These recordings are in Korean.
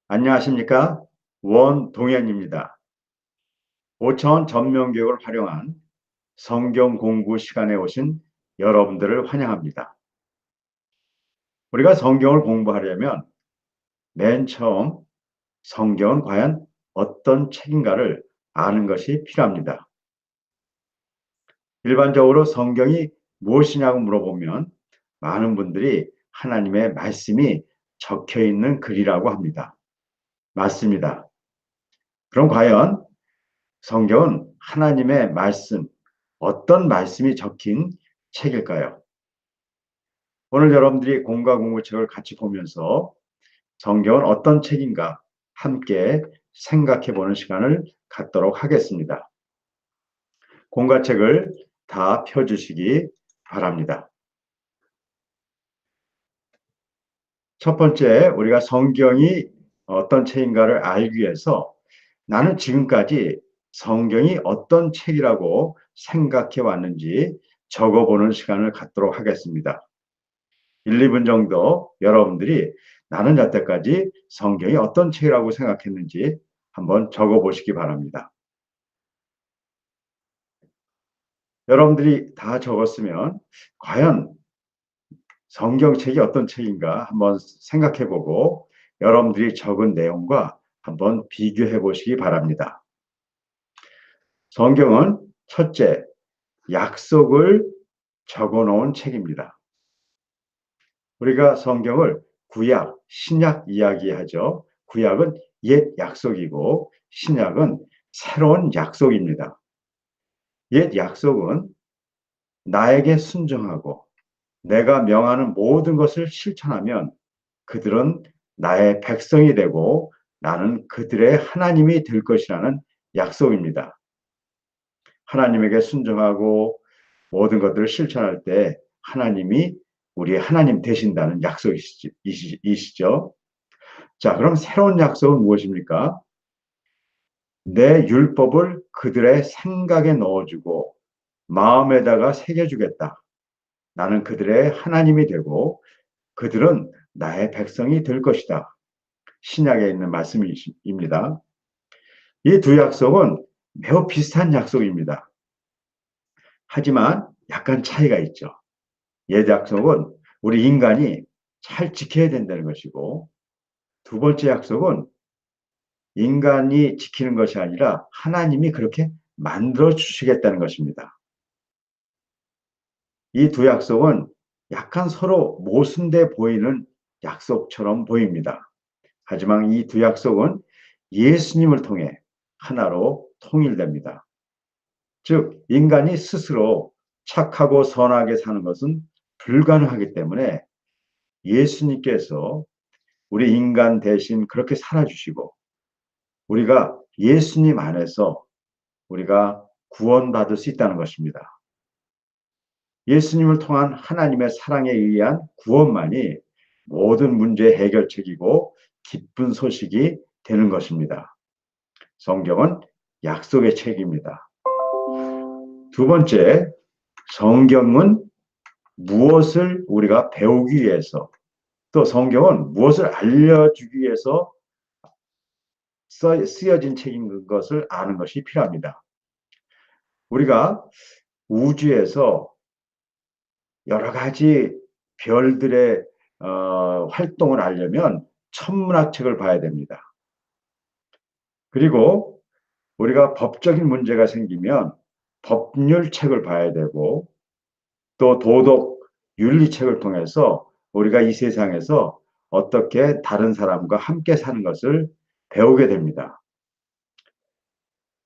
안녕하십니까? 원동현입니다. 5차원 전면교육을 활용한 성경 공부 시간에 오신 여러분들을 환영합니다. 우리가 성경을 공부하려면 맨 처음 성경은 과연 어떤 책인가를 아는 것이 필요합니다. 일반적으로 성경이 무엇이냐고 물어보면 많은 분들이 하나님의 말씀이 적혀 있는 글이라고 합니다. 맞습니다. 그럼 과연 성경은 하나님의 말씀, 어떤 말씀이 적힌 책일까요? 오늘 여러분들이 공과 공부책을 같이 보면서 성경은 어떤 책인가 함께 생각해 보는 시간을 갖도록 하겠습니다. 공과책을 다 펴주시기 바랍니다. 첫 번째, 우리가 성경이 어떤 책인가를 알기 위해서 나는 지금까지 성경이 어떤 책이라고 생각해 왔는지 적어보는 시간을 갖도록 하겠습니다. 1, 2분 정도 여러분들이 나는 여태까지 성경이 어떤 책이라고 생각했는지 한번 적어보시기 바랍니다. 여러분들이 다 적었으면 과연 성경책이 어떤 책인가 한번 생각해보고 여러분들이 적은 내용과 한번 비교해 보시기 바랍니다. 성경은 첫째, 약속을 적어 놓은 책입니다. 우리가 성경을 구약, 신약 이야기하죠. 구약은 옛 약속이고 신약은 새로운 약속입니다. 옛 약속은 나에게 순종하고 내가 명하는 모든 것을 실천하면 그들은 나의 백성이 되고 나는 그들의 하나님이 될 것이라는 약속입니다. 하나님에게 순종하고 모든 것들을 실천할 때 하나님이 우리의 하나님 되신다는 약속이시죠. 자, 그럼 새로운 약속은 무엇입니까? 내 율법을 그들의 생각에 넣어주고 마음에다가 새겨주겠다. 나는 그들의 하나님이 되고 그들은 나의 백성이 될 것이다. 신약에 있는 말씀입니다. 이 두 약속은 매우 비슷한 약속입니다. 하지만 약간 차이가 있죠. 옛 약속은 우리 인간이 잘 지켜야 된다는 것이고 두 번째 약속은 인간이 지키는 것이 아니라 하나님이 그렇게 만들어 주시겠다는 것입니다. 이 두 약속은 약간 서로 모순돼 보이는 약속처럼 보입니다. 하지만 이 두 약속은 예수님을 통해 하나로 통일됩니다. 즉, 인간이 스스로 착하고 선하게 사는 것은 불가능하기 때문에 예수님께서 우리 인간 대신 그렇게 살아주시고 우리가 예수님 안에서 우리가 구원받을 수 있다는 것입니다. 예수님을 통한 하나님의 사랑에 의한 구원만이 모든 문제의 해결책이고 기쁜 소식이 되는 것입니다. 성경은 약속의 책입니다. 두 번째, 성경은 무엇을 우리가 배우기 위해서 또 성경은 무엇을 알려주기 위해서 쓰여진 책인 것을 아는 것이 필요합니다. 우리가 우주에서 여러 가지 별들의 활동을 알려면 천문학책을 봐야 됩니다. 그리고 우리가 법적인 문제가 생기면 법률책을 봐야 되고 또 도덕, 윤리책을 통해서 우리가 이 세상에서 어떻게 다른 사람과 함께 사는 것을 배우게 됩니다.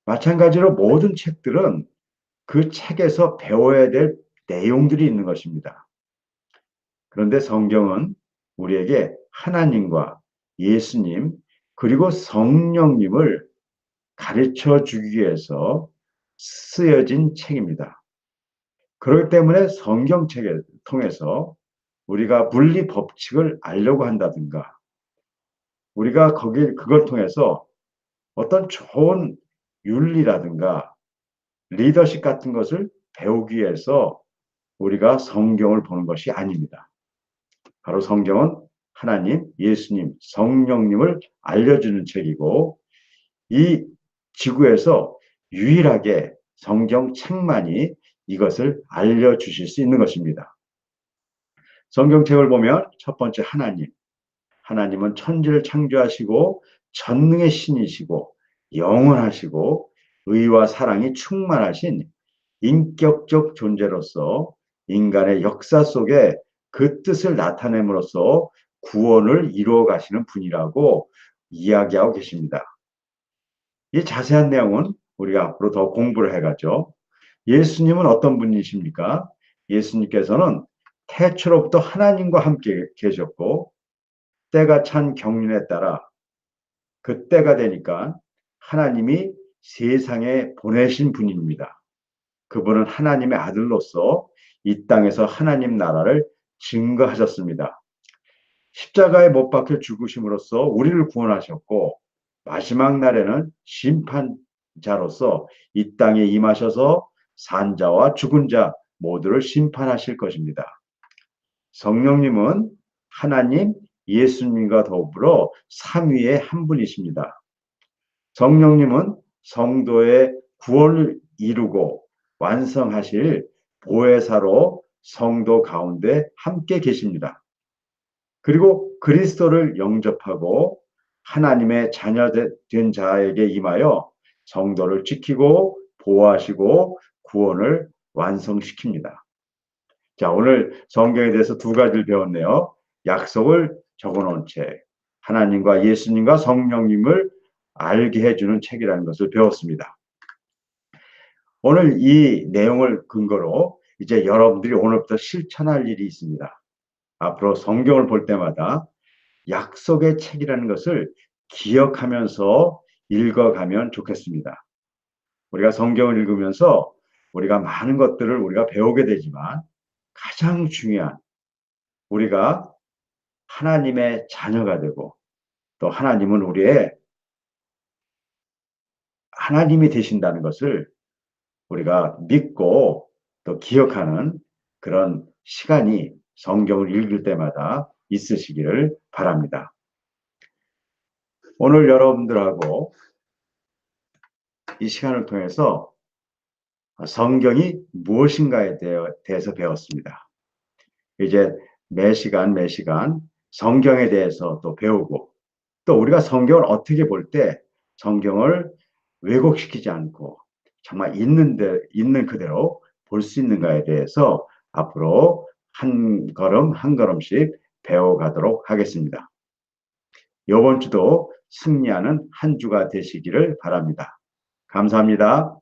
마찬가지로 모든 책들은 그 책에서 배워야 될 내용들이 있는 것입니다. 그런데 성경은 우리에게 하나님과 예수님 그리고 성령님을 가르쳐 주기 위해서 쓰여진 책입니다. 그렇기 때문에 성경책을 통해서 우리가 물리 법칙을 알려고 한다든가 우리가 그걸 통해서 어떤 좋은 윤리라든가 리더십 같은 것을 배우기 위해서 우리가 성경을 보는 것이 아닙니다. 바로 성경은 하나님, 예수님, 성령님을 알려주는 책이고 이 지구에서 유일하게 성경책만이 이것을 알려주실 수 있는 것입니다. 성경책을 보면 첫 번째 하나님, 하나님은 천지를 창조하시고 전능의 신이시고 영원하시고 의와 사랑이 충만하신 인격적 존재로서 인간의 역사 속에 그 뜻을 나타냄으로써 구원을 이루어 가시는 분이라고 이야기하고 계십니다. 이 자세한 내용은 우리가 앞으로 더 공부를 해가죠. 예수님은 어떤 분이십니까? 예수님께서는 태초로부터 하나님과 함께 계셨고 때가 찬 경륜에 따라 그 때가 되니까 하나님이 세상에 보내신 분입니다. 그분은 하나님의 아들로서 이 땅에서 하나님 나라를 증거하셨습니다. 십자가에 못 박혀 죽으심으로써 우리를 구원하셨고 마지막 날에는 심판자로서 이 땅에 임하셔서 산자와 죽은 자 모두를 심판하실 것입니다. 성령님은 하나님 예수님과 더불어 삼위의 한 분이십니다. 성령님은 성도의 구원을 이루고 완성하실 보혜사로 성도 가운데 함께 계십니다. 그리고 그리스도를 영접하고 하나님의 자녀된 자에게 임하여 성도를 지키고 보호하시고 구원을 완성시킵니다. 자, 오늘 성경에 대해서 두 가지를 배웠네요. 약속을 적어놓은 책, 하나님과 예수님과 성령님을 알게 해주는 책이라는 것을 배웠습니다. 오늘 이 내용을 근거로 이제 여러분들이 오늘부터 실천할 일이 있습니다. 앞으로 성경을 볼 때마다 약속의 책이라는 것을 기억하면서 읽어가면 좋겠습니다. 우리가 성경을 읽으면서 우리가 많은 것들을 우리가 배우게 되지만 가장 중요한 우리가 하나님의 자녀가 되고 또 하나님은 우리의 하나님이 되신다는 것을 우리가 믿고 또 기억하는 그런 시간이 성경을 읽을 때마다 있으시기를 바랍니다. 오늘 여러분들하고 이 시간을 통해서 성경이 무엇인가에 대해서 배웠습니다. 이제 매 시간 성경에 대해서 또 배우고 또 우리가 성경을 어떻게 볼 때 성경을 왜곡시키지 않고 정말 있는 그대로 볼 수 있는가에 대해서 앞으로 한 걸음 한 걸음씩 배워가도록 하겠습니다. 이번 주도 승리하는 한 주가 되시기를 바랍니다. 감사합니다.